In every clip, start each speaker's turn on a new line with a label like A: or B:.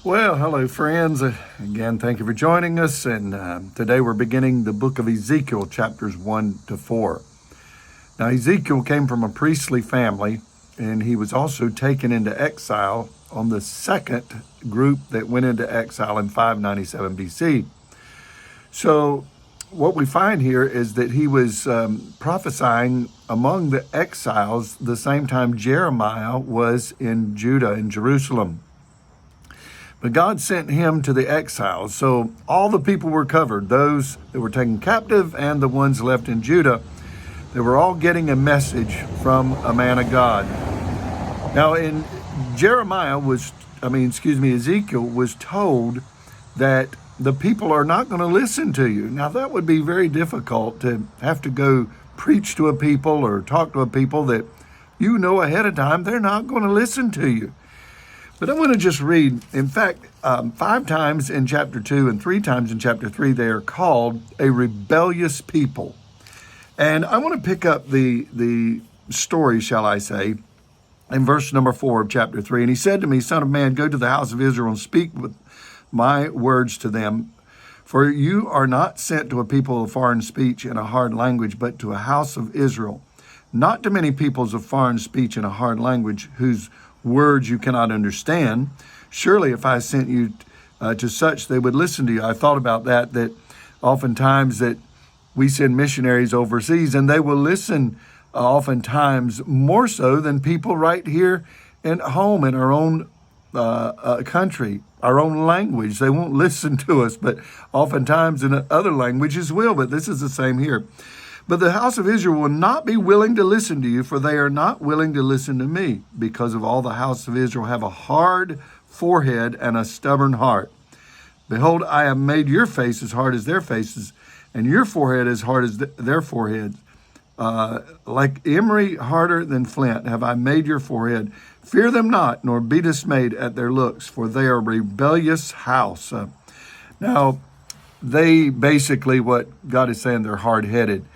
A: Well, hello, friends. Again, thank you for joining us. And today we're beginning the book of Ezekiel, chapters 1 to 4. Now, Ezekiel came from a priestly family, and he was also taken into exile on the second group that went into exile in 597 BC. So, what we find here is that he was prophesying among the exiles the same time Jeremiah was in Judah, in Jerusalem. But God sent him to the exiles. So all the people were covered, those that were taken captive and the ones left in Judah. They were all getting a message from a man of God. Now in Ezekiel was told that the people are not going to listen to you. Now that would be very difficult to have to go preach to a people or talk to a people that you know ahead of time they're not going to listen to you. But I want to just read, in fact, 5 times in chapter 2 and 3 times in chapter 3, they are called a rebellious people. And I want to pick up the story, shall I say, in verse number 4 of chapter 3. And he said to me, Son of man, go to the house of Israel and speak with my words to them. For you are not sent to a people of foreign speech and a hard language, but to a house of Israel. Not to many peoples of foreign speech and a hard language, whose words you cannot understand. Surely if I sent you to such, they would listen to you. I thought about that oftentimes that we send missionaries overseas and they will listen oftentimes more so than people right here at home in our own country, our own language. They won't listen to us, but oftentimes in other languages will, but this is the same here. But the house of Israel will not be willing to listen to you, for they are not willing to listen to me, because of all the house of Israel have a hard forehead and a stubborn heart. Behold, I have made your face as hard as their faces, and your forehead as hard as their foreheads. Like emery, harder than flint, have I made your forehead. Fear them not, nor be dismayed at their looks, for they are a rebellious house. Now, they basically, what God is saying, they're hard-headed.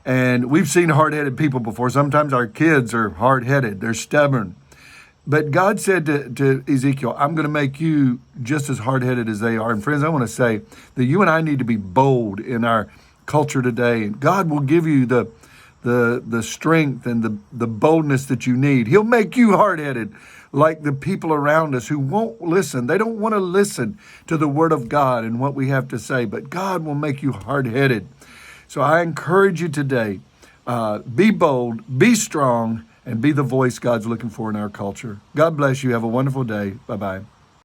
A: And we've seen hard-headed people before. Sometimes our kids are hard-headed. They're stubborn. But God said to Ezekiel, I'm going to make you just as hard-headed as they are. And friends, I want to say that you and I need to be bold in our culture today. And God will give you the strength and the boldness that you need. He'll make you hard-headed like the people around us who won't listen. They don't want to listen to the word of God and what we have to say. But God will make you hard-headed. So I encourage you today, be bold, be strong, and be the voice God's looking for in our culture. God bless you. Have a wonderful day. Bye-bye.